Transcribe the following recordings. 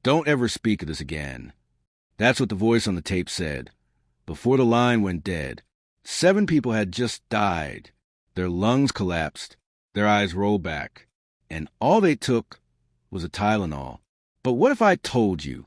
Don't ever speak of this again. That's what the voice on the tape said. Before the line went dead, 7 people had just died. Their lungs collapsed, their eyes rolled back, and all they took was a Tylenol. But what if I told you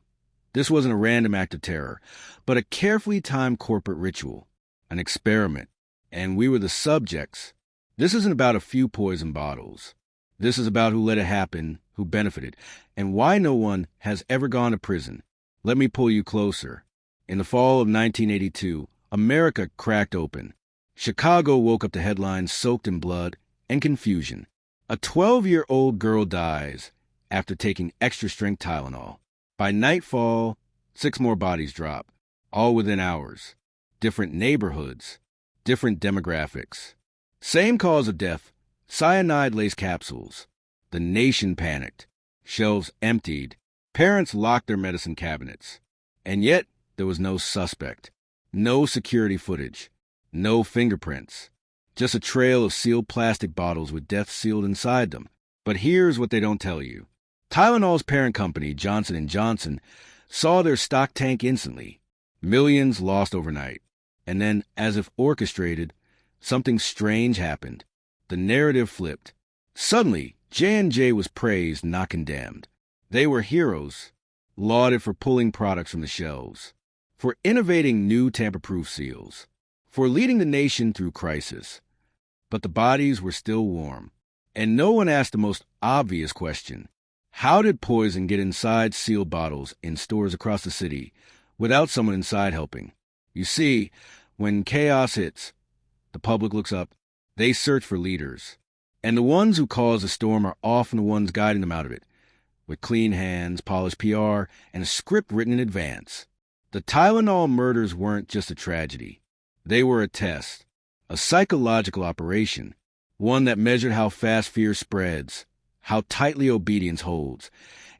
this wasn't a random act of terror, but a carefully timed corporate ritual, an experiment, and we were the subjects? This isn't about a few poison bottles. This is about who let it happen, who benefited, and why no one has ever gone to prison. Let me pull you closer. In the fall of 1982, America cracked open. Chicago woke up to headlines soaked in blood and confusion. A 12-year-old girl dies after taking extra-strength Tylenol. By nightfall, 6 more bodies drop, all within hours. Different neighborhoods, different demographics. Same cause of death, cyanide-laced capsules. The nation panicked. Shelves emptied. Parents locked their medicine cabinets. And yet, there was no suspect. No security footage. No fingerprints. Just a trail of sealed plastic bottles with death sealed inside them. But here's what they don't tell you. Tylenol's parent company, Johnson & Johnson, saw their stock tank instantly. Millions lost overnight. And then, as if orchestrated, something strange happened. The narrative flipped. Suddenly, J&J was praised, not condemned. They were heroes, lauded for pulling products from the shelves, for innovating new tamper-proof seals, for leading the nation through crisis. But the bodies were still warm, and no one asked the most obvious question. How did poison get inside sealed bottles in stores across the city without someone inside helping? You see, when chaos hits, the public looks up. They search for leaders. And the ones who cause the storm are often the ones guiding them out of it, with clean hands, polished PR, and a script written in advance. The Tylenol murders weren't just a tragedy. They were a test, a psychological operation, one that measured how fast fear spreads, how tightly obedience holds,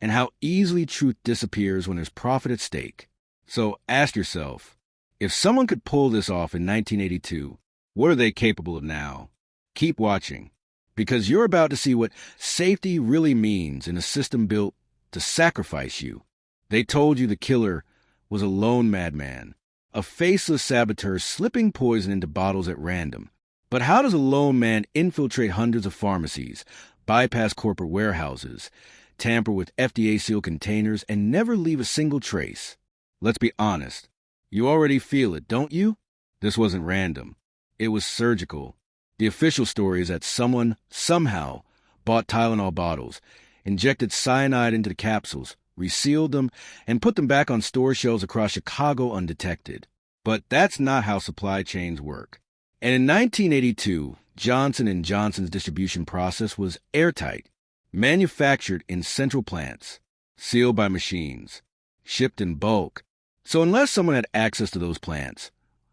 and how easily truth disappears when there's profit at stake. So ask yourself, if someone could pull this off in 1982, what are they capable of now? Keep watching, because you're about to see what safety really means in a system built to sacrifice you. They told you the killer was a lone madman, a faceless saboteur slipping poison into bottles at random. But how does a lone man infiltrate hundreds of pharmacies, bypass corporate warehouses, tamper with FDA-sealed containers, and never leave a single trace? Let's be honest. You already feel it, don't you? This wasn't random. It was surgical. The official story is that someone, somehow, bought Tylenol bottles, injected cyanide into the capsules, resealed them, and put them back on store shelves across Chicago undetected. But that's not how supply chains work. And in 1982, Johnson & Johnson's distribution process was airtight, manufactured in central plants, sealed by machines, shipped in bulk. So unless someone had access to those plants,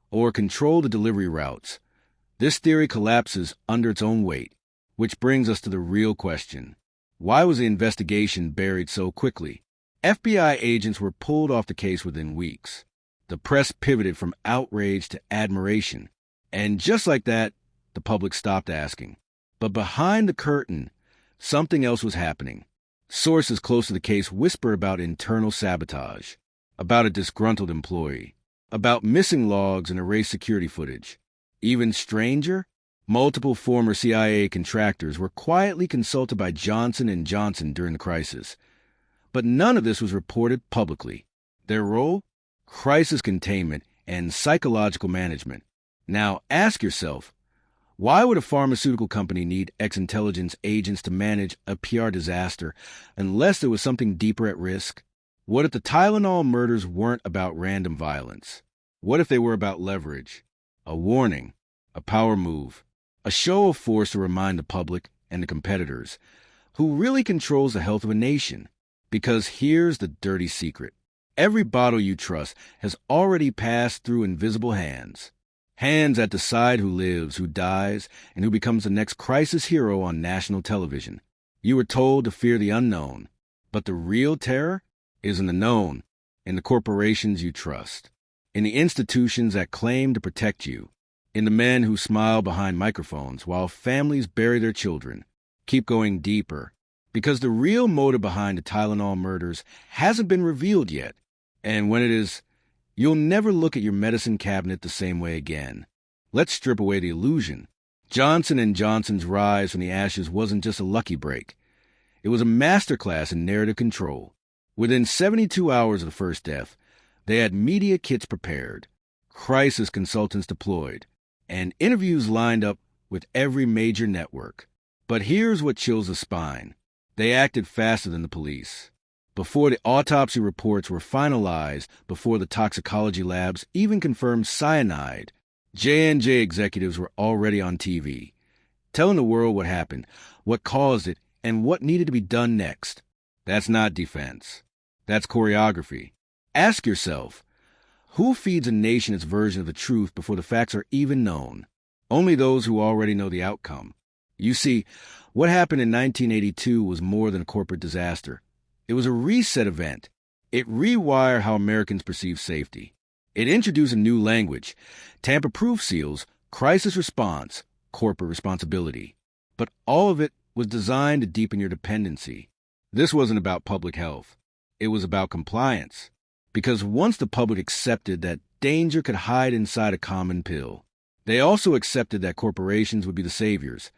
or controlled the delivery routes, this theory collapses under its own weight, which brings us to the real question. Why was the investigation buried so quickly? FBI agents were pulled off the case within weeks. The press pivoted from outrage to admiration. And just like that, the public stopped asking. But behind the curtain, something else was happening. Sources close to the case whisper about internal sabotage, about a disgruntled employee, about missing logs and erased security footage. Even stranger, multiple former CIA contractors were quietly consulted by Johnson & Johnson during the crisis. But none of this was reported publicly. Their role? Crisis containment and psychological management. Now ask yourself, why would a pharmaceutical company need ex-intelligence agents to manage a PR disaster unless there was something deeper at risk? What if the Tylenol murders weren't about random violence? What if they were about leverage? A warning, a power move, a show of force to remind the public and the competitors who really controls the health of a nation. Because here's the dirty secret. Every bottle you trust has already passed through invisible hands. Hands that decide who lives, who dies, and who becomes the next crisis hero on national television. You were told to fear the unknown, but the real terror is in the known, in the corporations you trust, in the institutions that claim to protect you, in the men who smile behind microphones while families bury their children. Keep going deeper, Because the real motive behind the Tylenol murders hasn't been revealed yet. And when it is, you'll never look at your medicine cabinet the same way again. Let's strip away the illusion. Johnson & Johnson's rise from the ashes wasn't just a lucky break. It was a masterclass in narrative control. Within 72 hours of the first death, they had media kits prepared, crisis consultants deployed, and interviews lined up with every major network. But here's what chills the spine. They acted faster than the police. Before the autopsy reports were finalized, before the toxicology labs even confirmed cyanide, J&J executives were already on TV, telling the world what happened, what caused it, and what needed to be done next. That's not defense. That's choreography. Ask yourself, who feeds a nation its version of the truth before the facts are even known? Only those who already know the outcome. You see, what happened in 1982 was more than a corporate disaster. It was a reset event. It rewired how Americans perceive safety. It introduced a new language, tamper-proof seals, crisis response, corporate responsibility. But all of it was designed to deepen your dependency. This wasn't about public health. It was about compliance. Because once the public accepted that danger could hide inside a common pill, they also accepted that corporations would be the saviors,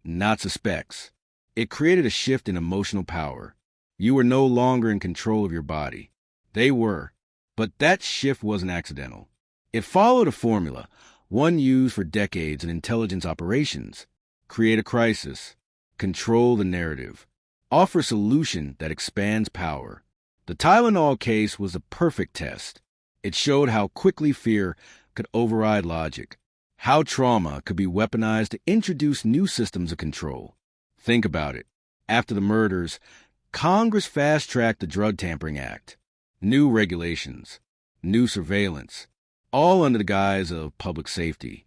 not suspects. It created a shift in emotional power. You were no longer in control of your body. They were. But that shift wasn't accidental. It followed a formula, one used for decades in intelligence operations. Create a crisis. Control the narrative. Offer a solution that expands power. The Tylenol case was a perfect test. It showed how quickly fear could override logic, how trauma could be weaponized to introduce new systems of control. Think about it. After the murders, Congress fast-tracked the Drug Tampering Act. New regulations, new surveillance, all under the guise of public safety.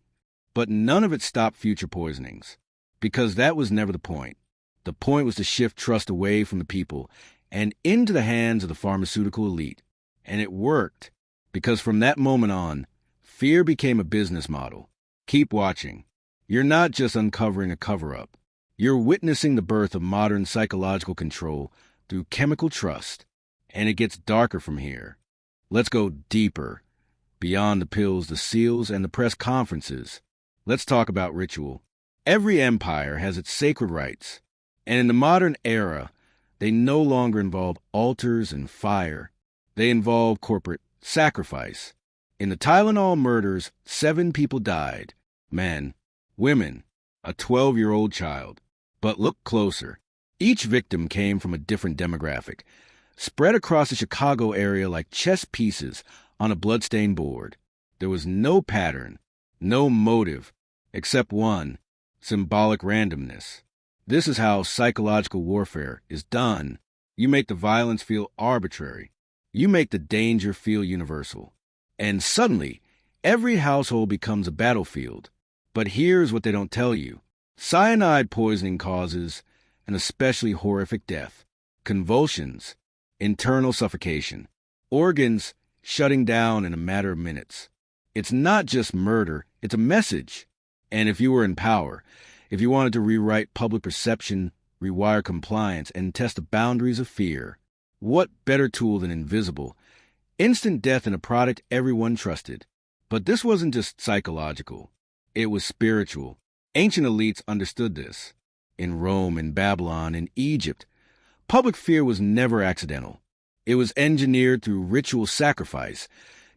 But none of it stopped future poisonings, because that was never the point. The point was to shift trust away from the people and into the hands of the pharmaceutical elite. And it worked, because from that moment on, fear became a business model. Keep watching. You're not just uncovering a cover-up. You're witnessing the birth of modern psychological control through chemical trust. And it gets darker from here. Let's go deeper, beyond the pills, the seals, and the press conferences. Let's talk about ritual. Every empire has its sacred rites, and in the modern era, they no longer involve altars and fire. They involve corporate sacrifice. In the Tylenol murders, 7 people died. Men, women, a 12-year-old child. But look closer. Each victim came from a different demographic, spread across the Chicago area like chess pieces on a bloodstained board. There was no pattern, no motive, except one, symbolic randomness. This is how psychological warfare is done. You make the violence feel arbitrary. You make the danger feel universal. And suddenly, every household becomes a battlefield. But here's what they don't tell you. Cyanide poisoning causes an especially horrific death. Convulsions, internal suffocation, organs shutting down in a matter of minutes. It's not just murder, it's a message. And if you were in power, if you wanted to rewrite public perception, rewire compliance, and test the boundaries of fear, what better tool than invisible? Instant death in a product everyone trusted. But this wasn't just psychological. It was spiritual. Ancient elites understood this. In Rome, in Babylon, in Egypt, public fear was never accidental. It was engineered through ritual sacrifice,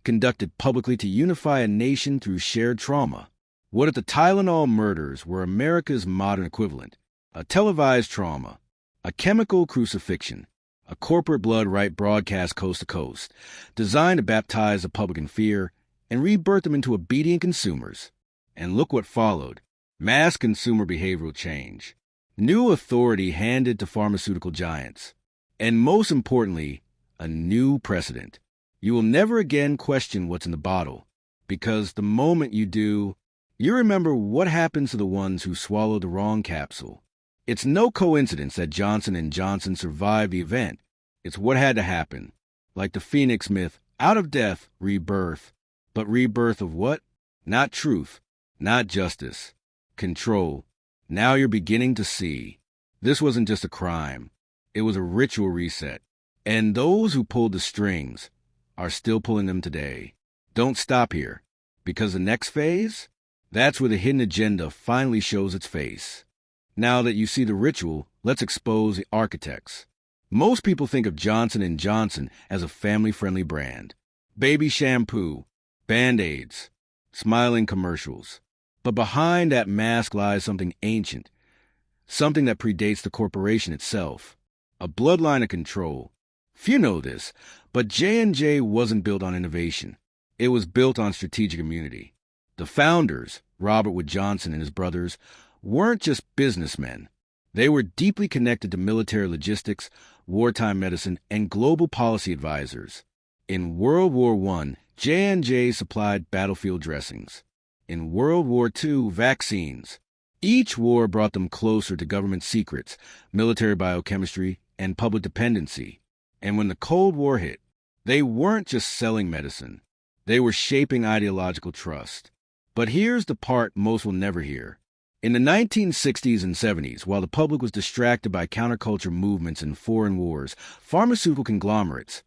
conducted publicly to unify a nation through shared trauma. What if the Tylenol murders were America's modern equivalent? A televised trauma, a chemical crucifixion, a corporate blood right broadcast coast to coast, designed to baptize the public in fear and rebirth them into obedient consumers. And look what followed. Mass consumer behavioral change. New authority handed to pharmaceutical giants. And most importantly, a new precedent. You will never again question what's in the bottle, because the moment you do, you remember what happens to the ones who swallowed the wrong capsule. It's no coincidence that Johnson & Johnson survived the event. It's what had to happen. Like the Phoenix myth, out of death, rebirth. But rebirth of what? Not truth, not justice, control. Now you're beginning to see. This wasn't just a crime. It was a ritual reset. And those who pulled the strings are still pulling them today. Don't stop here, because the next phase, that's where the hidden agenda finally shows its face. Now that you see the ritual, let's expose the architects. Most people think of Johnson & Johnson as a family-friendly brand. Baby shampoo, Band-Aids, smiling commercials. But behind that mask lies something ancient, something that predates the corporation itself, a bloodline of control. Few know this, but J&J wasn't built on innovation. It was built on strategic immunity. The founders, Robert Wood Johnson and his brothers, weren't just businessmen. They were deeply connected to military logistics, wartime medicine, and global policy advisors. In World War I, J&J supplied battlefield dressings. In World War II, vaccines. Each war brought them closer to government secrets, military biochemistry, and public dependency. And when the Cold War hit, they weren't just selling medicine. They were shaping ideological trust. But here's the part most will never hear. In the 1960s and 70s, while the public was distracted by counterculture movements and foreign wars, pharmaceutical conglomerates,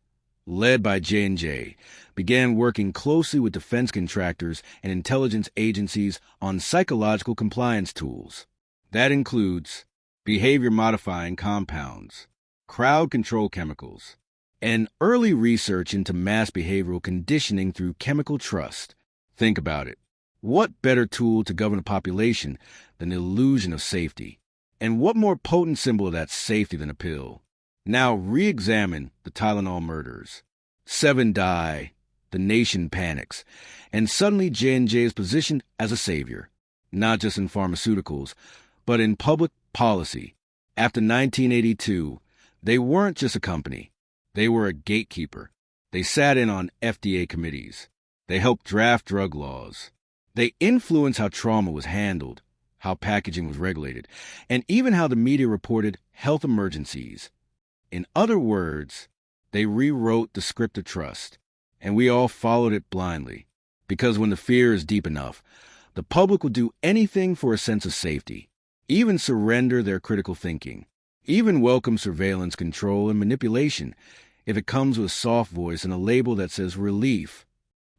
led by J&J, began working closely with defense contractors and intelligence agencies on psychological compliance tools. That includes behavior-modifying compounds, crowd control chemicals, and early research into mass behavioral conditioning through chemical trust. Think about it. What better tool to govern a population than the illusion of safety? And what more potent symbol of that safety than a pill? Now re-examine the Tylenol murders. 7 die, the nation panics, and suddenly J&J is positioned as a savior, not just in pharmaceuticals, but in public policy. After 1982, they weren't just a company. They were a gatekeeper. They sat in on FDA committees. They helped draft drug laws. They influenced how trauma was handled, how packaging was regulated, and even how the media reported health emergencies. In other words, they rewrote the script of trust, and we all followed it blindly. Because when the fear is deep enough, the public will do anything for a sense of safety, even surrender their critical thinking, even welcome surveillance, control, and manipulation if it comes with a soft voice and a label that says relief.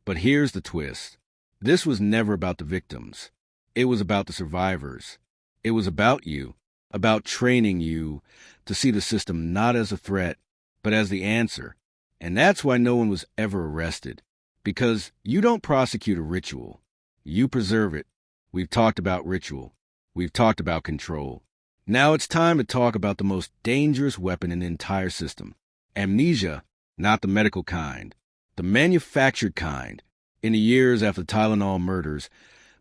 But here's the twist. This was never about the victims. It was about the survivors. It was about you, about training you to see the system not as a threat, but as the answer. And that's why no one was ever arrested. Because you don't prosecute a ritual. You preserve it. We've talked about ritual. We've talked about control. Now it's time to talk about the most dangerous weapon in the entire system. Amnesia, not the medical kind, the manufactured kind. In the years after the Tylenol murders,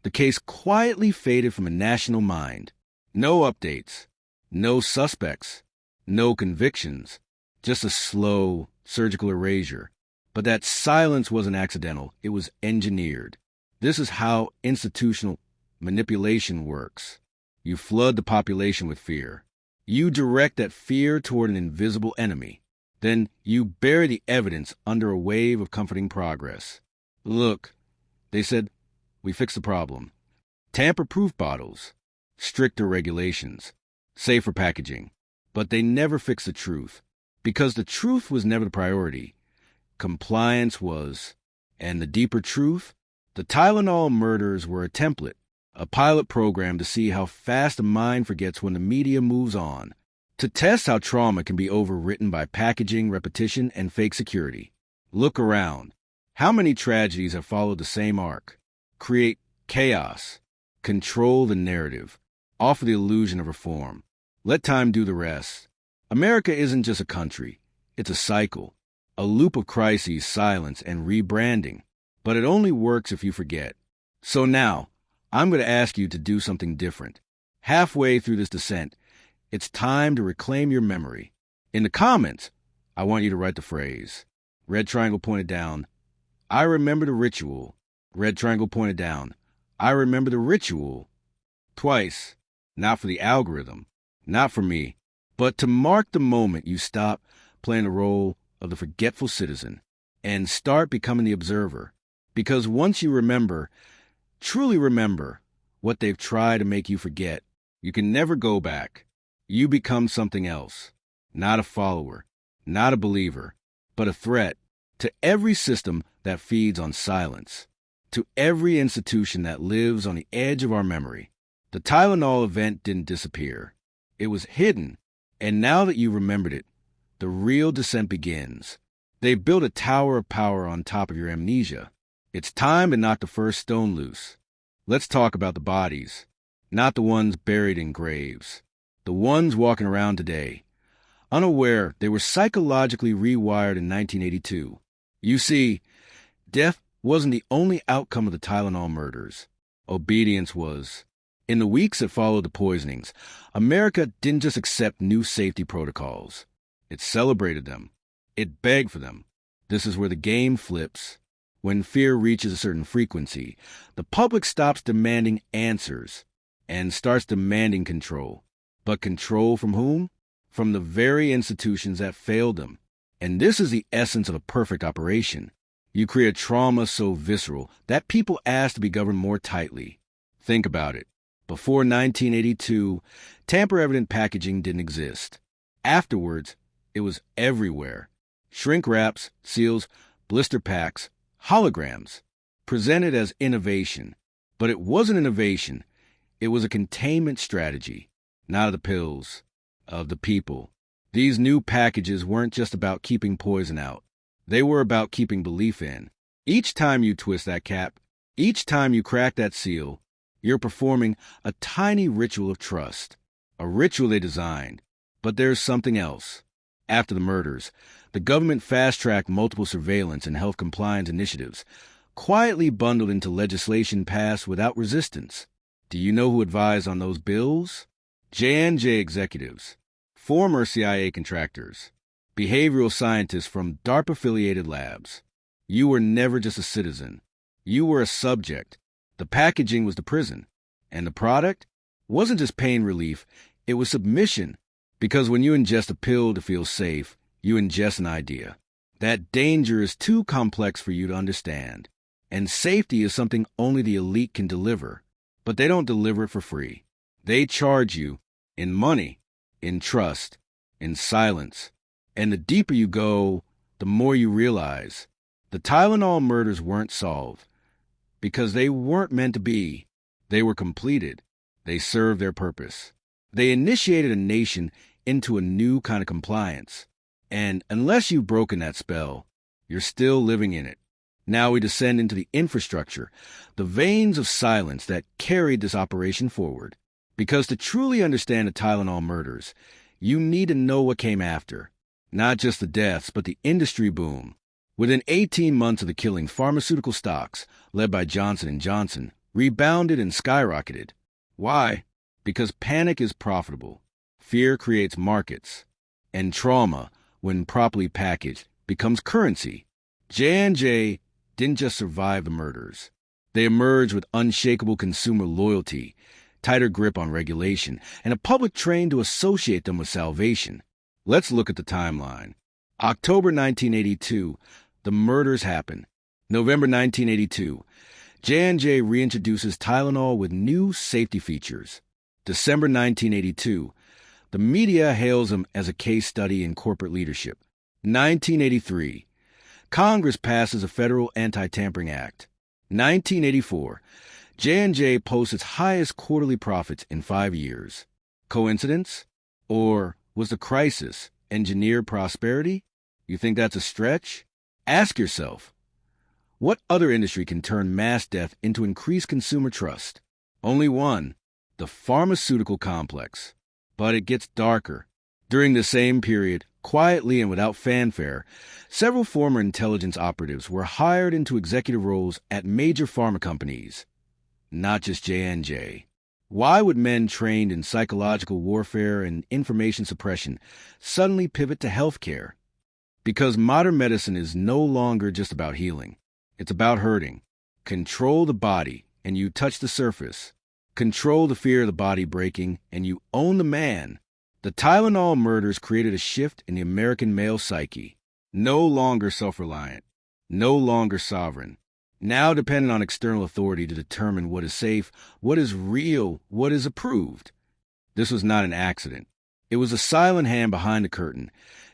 the case quietly faded from a national mind. No updates, no suspects, no convictions, just a slow, surgical erasure. But that silence wasn't accidental, it was engineered. This is how institutional manipulation works. You flood the population with fear. You direct that fear toward an invisible enemy. Then you bury the evidence under a wave of comforting progress. Look, they said, we fixed the problem. Tamper-proof bottles, stricter regulations, safer packaging. But they never fixed the truth, because the truth was never the priority. Compliance was. And the deeper truth? The Tylenol murders were a template, a pilot program to see how fast the mind forgets when the media moves on, to test how trauma can be overwritten by packaging, repetition, and fake security. Look around. How many tragedies have followed the same arc? Create chaos, control the narrative, offer the illusion of reform. Let time do the rest. America isn't just a country. It's a cycle, a loop of crises, silence, and rebranding. But it only works if you forget. So now, I'm going to ask you to do something different. Halfway through this descent, it's time to reclaim your memory. In the comments, I want you to write the phrase, red triangle pointed down, I remember the ritual, red triangle pointed down, I remember the ritual, twice, not for the algorithm, not for me, but to mark the moment you stop playing the role of the forgetful citizen and start becoming the observer. Because once you remember, truly remember, what they've tried to make you forget, you can never go back. You become something else. not a follower, not a believer, but a threat to every system that feeds on silence, to every institution that lives on the edge of our memory. The Tylenol event didn't disappear. It was hidden, and now that you remembered it, the real descent begins. They've built a tower of power on top of your amnesia. It's time to knock the first stone loose. Let's talk about the bodies, not the ones buried in graves, the ones walking around today, unaware they were psychologically rewired in 1982. You see, death wasn't the only outcome of the Tylenol murders. Obedience was. In the weeks that followed the poisonings, America didn't just accept new safety protocols. It celebrated them. It begged for them. This is where the game flips. When fear reaches a certain frequency, the public stops demanding answers and starts demanding control. But control from whom? From the very institutions that failed them. And this is the essence of a perfect operation. You create trauma so visceral that people ask to be governed more tightly. Think about it. Before 1982, tamper-evident packaging didn't exist. Afterwards, it was everywhere. Shrink wraps, seals, blister packs, holograms, presented as innovation. But it wasn't innovation. It was a containment strategy, not of the pills, of the people. These new packages weren't just about keeping poison out. They were about keeping belief in. Each time you twist that cap, each time you crack that seal, you're performing a tiny ritual of trust, a ritual they designed. But there's something else. After the murders, the government fast-tracked multiple surveillance and health compliance initiatives, quietly bundled into legislation passed without resistance. Do you know who advised on those bills? J&J executives, former CIA contractors, behavioral scientists from DARPA-affiliated labs. You were never just a citizen. You were a subject. The packaging was the prison. And the product wasn't just pain relief, it was submission. Because when you ingest a pill to feel safe, you ingest an idea. That danger is too complex for you to understand. And safety is something only the elite can deliver. But they don't deliver it for free. They charge you in money, in trust, in silence. And the deeper you go, the more you realize the Tylenol murders weren't solved. Because they weren't meant to be. They were completed. They served their purpose. They initiated a nation into a new kind of compliance. And unless you've broken that spell, you're still living in it. Now we descend into the infrastructure, the veins of silence that carried this operation forward. Because to truly understand the Tylenol murders, you need to know what came after. Not just the deaths, but the industry boom. Within 18 months of the killing, pharmaceutical stocks, led by Johnson & Johnson, rebounded and skyrocketed. Why? Because panic is profitable. Fear creates markets. And trauma, when properly packaged, becomes currency. J&J didn't just survive the murders. They emerged with unshakable consumer loyalty, tighter grip on regulation, and a public trained to associate them with salvation. Let's look at the timeline. October 1982, the murders happen. November 1982, J&J reintroduces Tylenol with new safety features. December 1982, the media hails them as a case study in corporate leadership. 1983, Congress passes a federal anti-tampering act. 1984, J&J posts its highest quarterly profits in 5 years. Coincidence? Or was the crisis engineered prosperity? You think that's a stretch? Ask yourself, what other industry can turn mass death into increased consumer trust? Only one, the pharmaceutical complex. But it gets darker. During the same period, quietly and without fanfare, several former intelligence operatives were hired into executive roles at major pharma companies. Not just J&J. Why would men trained in psychological warfare and information suppression suddenly pivot to healthcare? Because modern medicine is no longer just about healing. It's about hurting. Control the body, and you touch the surface. Control the fear of the body breaking, and you own the man. The Tylenol murders created a shift in the American male psyche. No longer self-reliant. No longer sovereign. Now dependent on external authority to determine what is safe, what is real, what is approved. This was not an accident. It was a silent hand behind the curtain,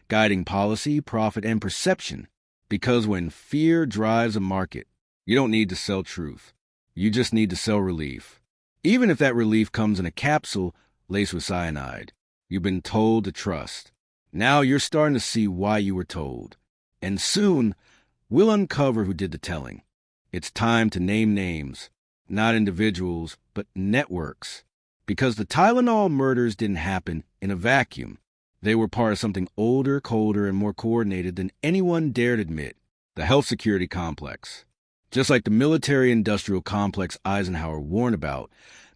guiding policy, profit, and perception. Because when fear drives a market, you don't need to sell truth. You just need to sell relief. Even if that relief comes in a capsule laced with cyanide, you've been told to trust. Now you're starting to see why you were told. And soon, we'll uncover who did the telling. It's time to name names, not individuals, but networks. Because the Tylenol murders didn't happen in a vacuum. They were part of something older, colder, and more coordinated than anyone dared admit, the health security complex. Just like the military-industrial complex Eisenhower warned about,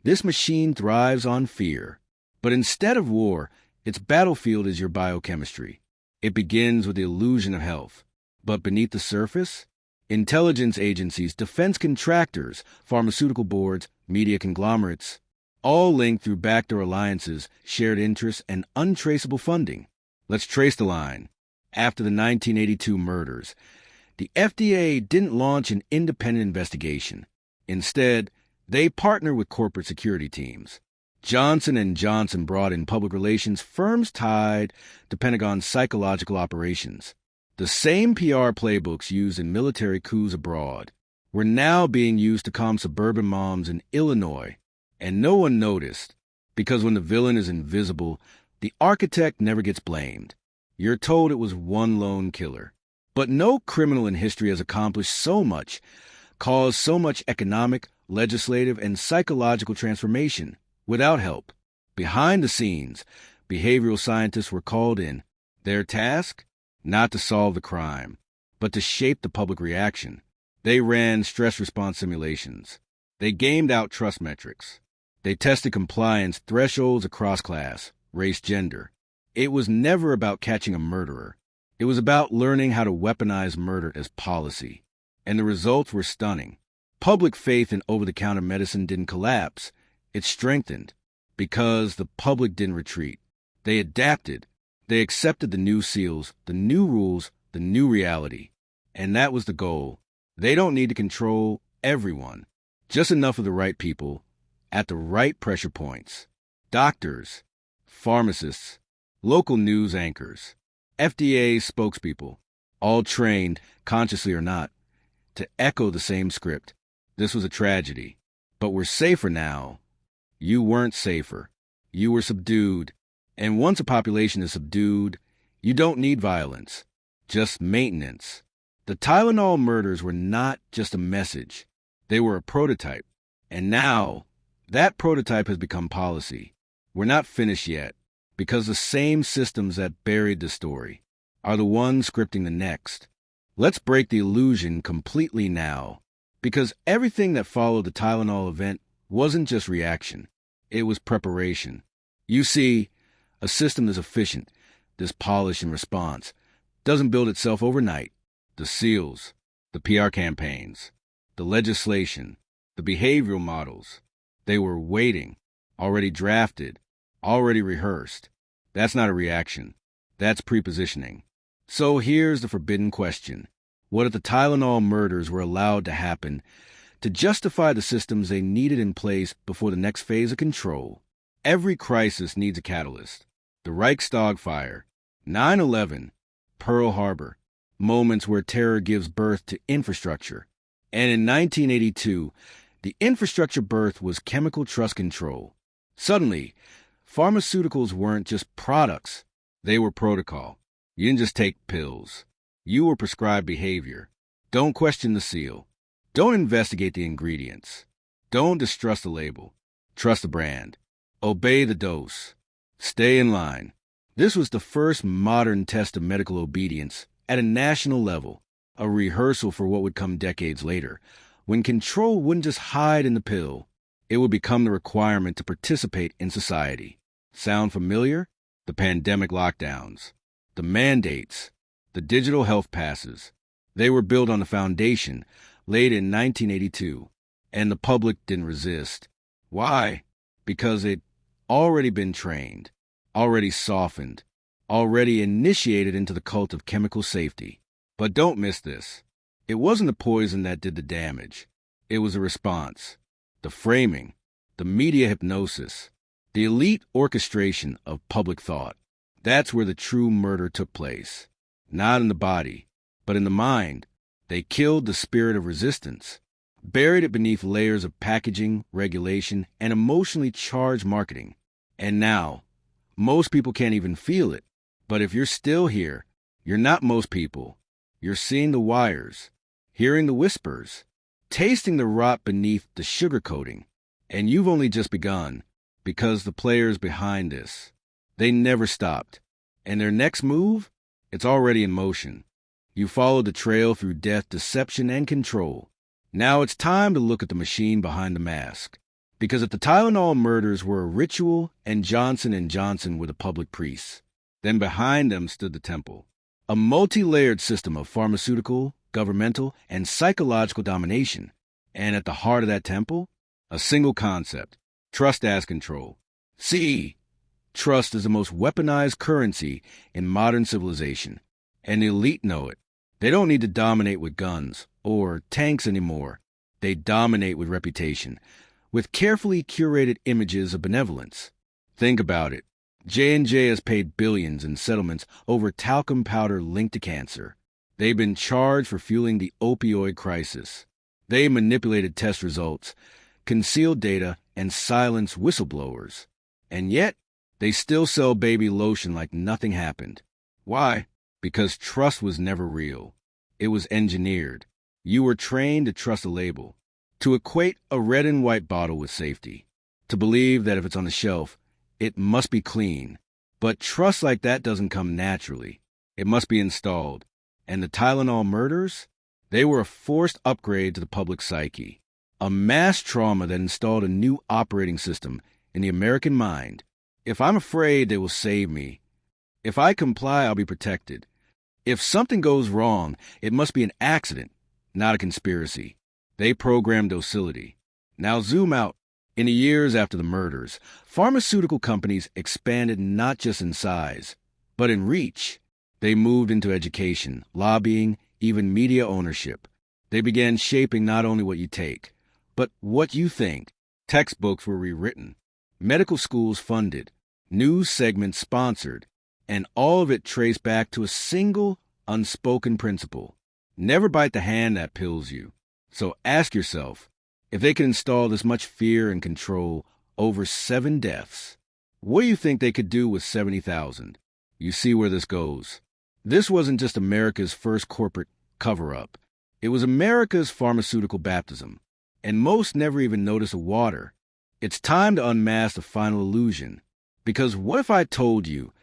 this machine thrives on fear. But instead of war, its battlefield is your biochemistry. It begins with the illusion of health. But beneath the surface, intelligence agencies, defense contractors, pharmaceutical boards, media conglomerates, all linked through backdoor alliances, shared interests, and untraceable funding. Let's trace the line. After the 1982 murders, the FDA didn't launch an independent investigation. Instead, they partnered with corporate security teams. Johnson & Johnson brought in public relations firms tied to Pentagon's psychological operations. The same PR playbooks used in military coups abroad were now being used to calm suburban moms in Illinois. And no one noticed, because when the villain is invisible, the architect never gets blamed. You're told it was one lone killer. But no criminal in history has accomplished so much, caused so much economic, legislative, and psychological transformation without help. Behind the scenes, behavioral scientists were called in. Their task? Not to solve the crime, but to shape the public reaction. They ran stress response simulations. They gamed out trust metrics. They tested compliance thresholds across class, race, gender. It was never about catching a murderer. It was about learning how to weaponize murder as policy. And the results were stunning. Public faith in over-the-counter medicine didn't collapse. It strengthened because the public didn't retreat. They adapted. They accepted the new seals, the new rules, the new reality. And that was the goal. They don't need to control everyone. Just enough of the right people at the right pressure points. Doctors, pharmacists, local news anchors, FDA spokespeople, all trained, consciously or not, to echo the same script. This was a tragedy. But we're safer now. You weren't safer. You were subdued. And once a population is subdued, you don't need violence, just maintenance. The Tylenol murders were not just a message. They were a prototype. And now, that prototype has become policy. We're not finished yet, because the same systems that buried the story are the ones scripting the next. Let's break the illusion completely now, because everything that followed the Tylenol event wasn't just reaction. It was preparation. You see, a system that's efficient, this polished in response, doesn't build itself overnight. The seals, the PR campaigns, the legislation, the behavioral models, they were waiting, already drafted, already rehearsed. That's not a reaction. That's prepositioning. So here's the forbidden question. What if the Tylenol murders were allowed to happen to justify the systems they needed in place before the next phase of control? Every crisis needs a catalyst. The Reichstag fire, 9/11, Pearl Harbor, moments where terror gives birth to infrastructure. And in 1982, the infrastructure birth was chemical trust control. Suddenly, pharmaceuticals weren't just products. They were protocol. You didn't just take pills. You were prescribed behavior. Don't question the seal. Don't investigate the ingredients. Don't distrust the label. Trust the brand. Obey the dose. Stay in line. This was the first modern test of medical obedience at a national level, a rehearsal for what would come decades later, when control wouldn't just hide in the pill. It would become the requirement to participate in society. Sound familiar? The pandemic lockdowns, the mandates, the digital health passes. They were built on the foundation laid in 1982, and the public didn't resist. Why? Because they'd already been trained, already softened, already initiated into the cult of chemical safety. But don't miss this. It wasn't the poison that did the damage. It was the response, the framing, the media hypnosis, The elite orchestration of public thought. That's where the true murder took place. Not in the body, but in the mind. They killed the spirit of resistance, buried it beneath layers of packaging, regulation, and emotionally charged marketing. And now, most people can't even feel it. But if you're still here, you're not most people. You're seeing the wires, hearing the whispers, tasting the rot beneath the sugarcoating. And you've only just begun, because the players behind this, they never stopped. And their next move, it's already in motion. You followed the trail through death, deception, and control. Now it's time to look at the machine behind the mask. Because if the Tylenol murders were a ritual and Johnson & Johnson were the public priests, then behind them stood the temple. A multi-layered system of pharmaceutical, governmental, and psychological domination. And at the heart of that temple, a single concept: trust as control. See, trust is the most weaponized currency in modern civilization. And the elite know it. They don't need to dominate with guns or tanks anymore. They dominate with reputation, with carefully curated images of benevolence. Think about it. J&J has paid billions in settlements over talcum powder linked to cancer. They've been charged for fueling the opioid crisis. They manipulated test results, concealed data, and silenced whistleblowers. And yet, they still sell baby lotion like nothing happened. Why? Because trust was never real. It was engineered. You were trained to trust a label, to equate a red and white bottle with safety, to believe that if it's on the shelf, it must be clean. But trust like that doesn't come naturally. It must be installed. And the Tylenol murders? They were a forced upgrade to the public psyche. A mass trauma that installed a new operating system in the American mind. If I'm afraid, they will save me. If I comply, I'll be protected. If something goes wrong, it must be an accident, not a conspiracy. They programmed docility. Now zoom out. In the years after the murders, pharmaceutical companies expanded not just in size, but in reach. They moved into education, lobbying, even media ownership. They began shaping not only what you take, but what you think. Textbooks were rewritten, medical schools funded, news segments sponsored, and all of it traced back to a single, unspoken principle. Never bite the hand that pills you. So ask yourself, if they could install this much fear and control over 7 deaths, what do you think they could do with 70,000? You see where this goes. This wasn't just America's first corporate cover-up. It was America's pharmaceutical baptism. And most never even notice the water. It's time to unmask the final illusion. Because what if I told you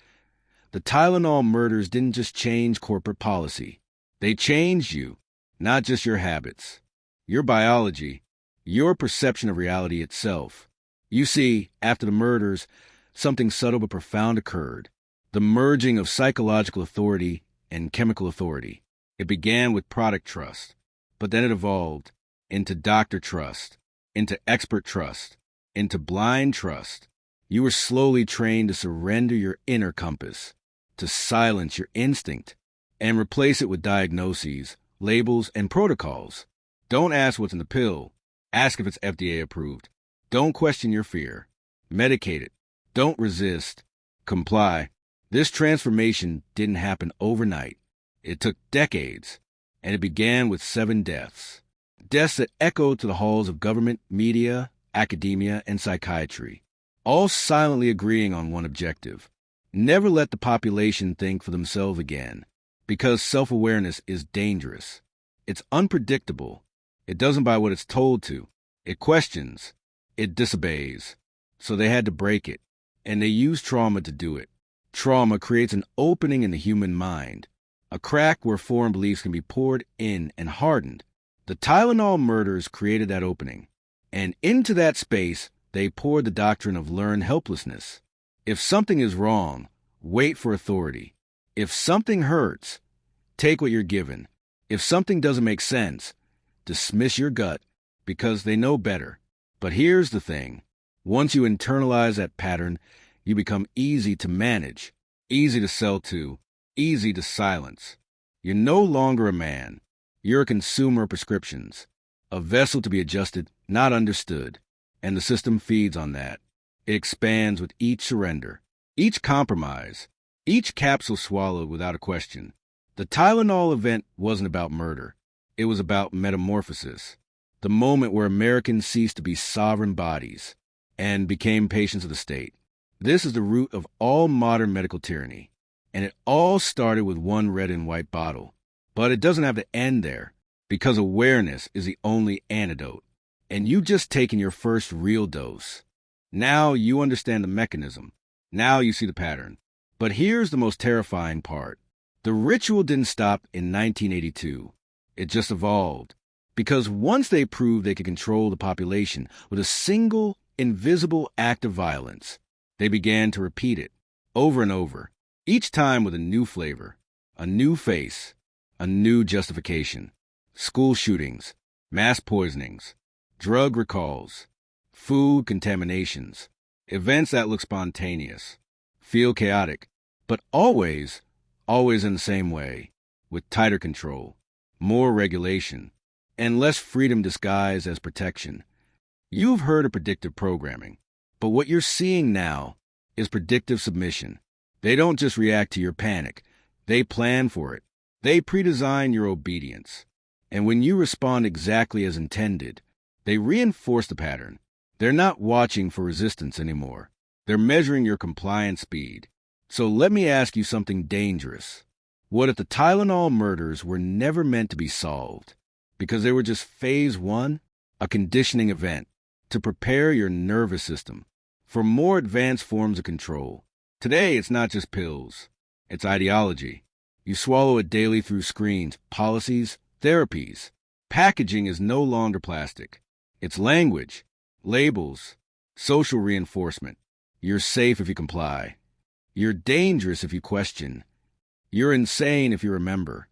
the Tylenol murders didn't just change corporate policy? They changed you, not just your habits, your biology, your perception of reality itself. You see, after the murders, something subtle but profound occurred. The merging of psychological authority and chemical authority. It began with product trust, but then it evolved into doctor trust, into expert trust, into blind trust. You were slowly trained to surrender your inner compass, to silence your instinct, and replace it with diagnoses, labels, and protocols. Don't ask what's in the pill. Ask if it's FDA approved. Don't question your fear. Medicate it. Don't resist. Comply. This transformation didn't happen overnight. It took decades, and it began with 7 deaths. Deaths that echoed to the halls of government, media, academia, and psychiatry, all silently agreeing on one objective: never let the population think for themselves again, because self-awareness is dangerous. It's unpredictable. It doesn't buy what it's told to. It questions. It disobeys. So they had to break it, and they used trauma to do it. Trauma creates an opening in the human mind, a crack where foreign beliefs can be poured in and hardened. The Tylenol murders created that opening, and into that space they poured the doctrine of learned helplessness. If something is wrong, wait for authority. If something hurts, take what you're given. If something doesn't make sense, dismiss your gut, because they know better. But here's the thing. Once you internalize that pattern, you become easy to manage, easy to sell to, easy to silence. You're no longer a man. You're a consumer of prescriptions, a vessel to be adjusted, not understood, and the system feeds on that. It expands with each surrender, each compromise, each capsule swallowed without a question. The Tylenol event wasn't about murder. It was about metamorphosis, the moment where Americans ceased to be sovereign bodies and became patients of the state. This is the root of all modern medical tyranny, and it all started with one red and white bottle. But it doesn't have to end there, because awareness is the only antidote, and you've just taken your first real dose. Now you understand the mechanism. Now you see the pattern. But here's the most terrifying part. The ritual didn't stop in 1982. It just evolved. Because once they proved they could control the population with a single, invisible act of violence, they began to repeat it over and over, each time with a new flavor, a new face, a new justification. School shootings, mass poisonings, drug recalls, food contaminations, events that look spontaneous, feel chaotic, but always in the same way, with tighter control, more regulation, and less freedom disguised as protection. You've heard of predictive programming, but what you're seeing now is predictive submission. They don't just react to your panic, they plan for it. They pre-design your obedience. And when you respond exactly as intended, they reinforce the pattern. They're not watching for resistance anymore. They're measuring your compliance speed. So let me ask you something dangerous. What if the Tylenol murders were never meant to be solved? Because they were just phase one, a conditioning event, to prepare your nervous system for more advanced forms of control. Today, it's not just pills. It's ideology. You swallow it daily through screens, policies, therapies. Packaging is no longer plastic. It's language, labels, social reinforcement. You're safe if you comply. You're dangerous if you question. You're insane if you remember.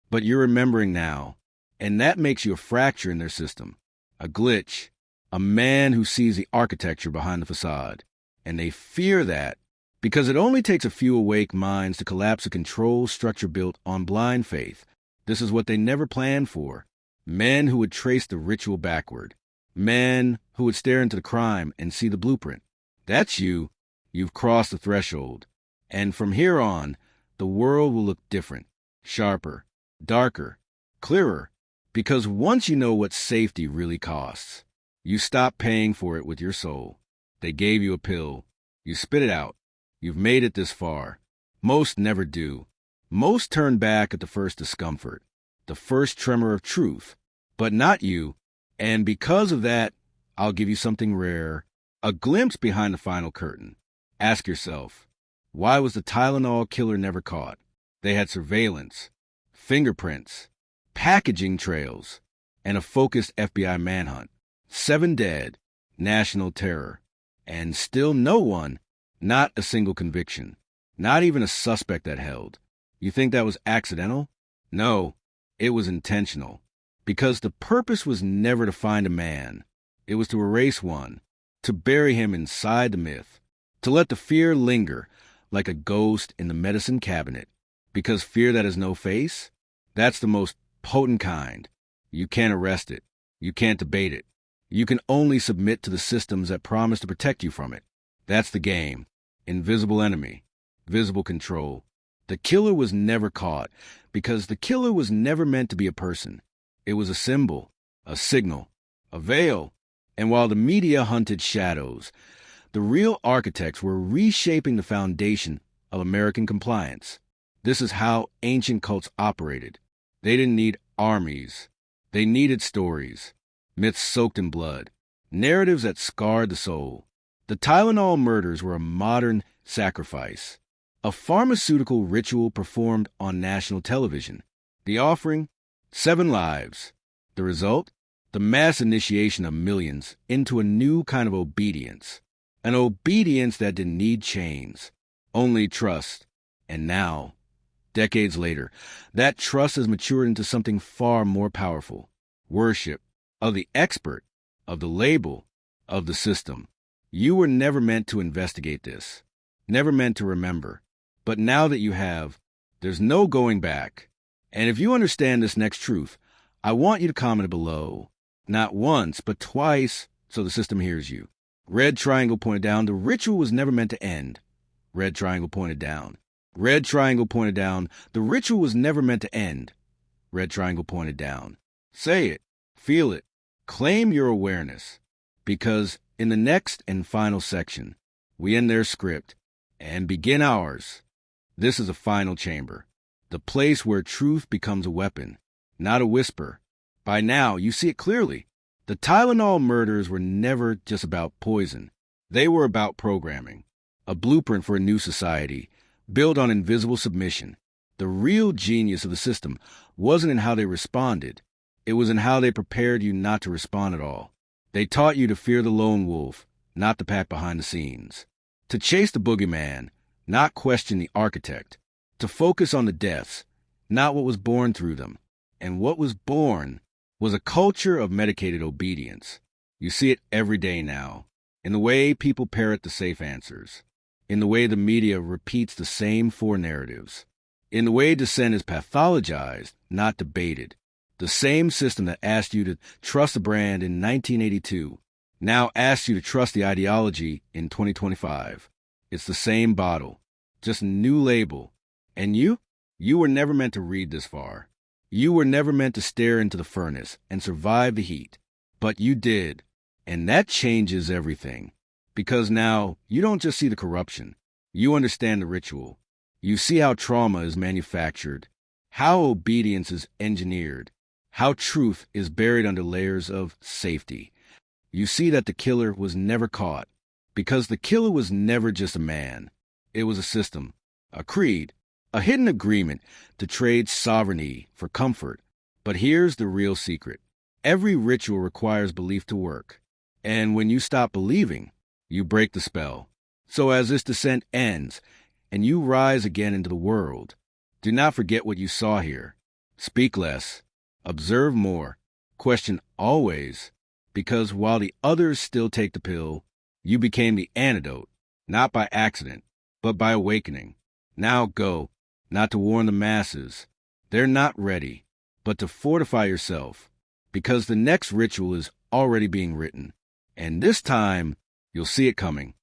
But you're remembering now, and that makes you a fracture in their system, a glitch, a man who sees the architecture behind the facade. And they fear that because it only takes a few awake minds to collapse a control structure built on blind faith. This is what they never planned for. Men who would trace the ritual backward. Men who would stare into the crime and see the blueprint. That's you. You've crossed the threshold. And from here on, the world will look different, sharper, darker, clearer. Because once you know what safety really costs, you stop paying for it with your soul. They gave you a pill. You spit it out. You've made it this far. Most never do. Most turn back at the first discomfort, the first tremor of truth, but not you. And because of that, I'll give you something rare, a glimpse behind the final curtain. Ask yourself, why was the Tylenol killer never caught? They had surveillance, fingerprints, packaging trails, and a focused FBI manhunt. 7 dead, national terror, and still no one, not a single conviction, not even a suspect that held. You think that was accidental? No, it was intentional. Because the purpose was never to find a man. It was to erase one, to bury him inside the myth, to let the fear linger like a ghost in the medicine cabinet. Because fear that has no face, that's the most potent kind. You can't arrest it. You can't debate it. You can only submit to the systems that promise to protect you from it. That's the game. Invisible enemy. Visible control. The killer was never caught because the killer was never meant to be a person. It was a symbol, a signal, a veil. And while the media hunted shadows, the real architects were reshaping the foundation of American compliance. This is how ancient cults operated. They didn't need armies. They needed stories, myths soaked in blood, narratives that scarred the soul. The Tylenol murders were a modern sacrifice, a pharmaceutical ritual performed on national television. The offering? 7 lives. The result? The mass initiation of millions into a new kind of obedience. An obedience that didn't need chains, only trust. And now, decades later, that trust has matured into something far more powerful. Worship of the expert, of the label, of the system. You were never meant to investigate this, never meant to remember. But now that you have, there's no going back. And if you understand this next truth, I want you to comment below. Not once, but twice, so the system hears you. Red triangle pointed down. The ritual was never meant to end. Red triangle pointed down. Red triangle pointed down. The ritual was never meant to end. Red triangle pointed down. Say it. Feel it. Claim your awareness. Because in the next and final section, we end their script and begin ours. This is a final chamber. The place where truth becomes a weapon, not a whisper. By now, you see it clearly. The Tylenol murders were never just about poison. They were about programming. A blueprint for a new society, built on invisible submission. The real genius of the system wasn't in how they responded. It was in how they prepared you not to respond at all. They taught you to fear the lone wolf, not the pack behind the scenes. To chase the boogeyman, not question the architect. To focus on the deaths, not what was born through them. And what was born was a culture of medicated obedience. You see it every day now, in the way people parrot the safe answers, in the way the media repeats the same four narratives, in the way dissent is pathologized, not debated. The same system that asked you to trust the brand in 1982 now asks you to trust the ideology in 2025. It's the same bottle, just a new label. And you were never meant to read this far. You were never meant to stare into the furnace and survive the heat. But you did. And that changes everything. Because now you don't just see the corruption. You understand the ritual. You see how trauma is manufactured, how obedience is engineered, how truth is buried under layers of safety. You see that the killer was never caught. Because the killer was never just a man. It was a system, a creed, a hidden agreement to trade sovereignty for comfort. But here's the real secret. Every ritual requires belief to work. And when you stop believing, you break the spell. So as this descent ends, and you rise again into the world, do not forget what you saw here. Speak less. Observe more. Question always. Because while the others still take the pill, you became the antidote, not by accident, but by awakening. Now go. Not to warn the masses. They're not ready, but to fortify yourself, because the next ritual is already being written. And this time, you'll see it coming.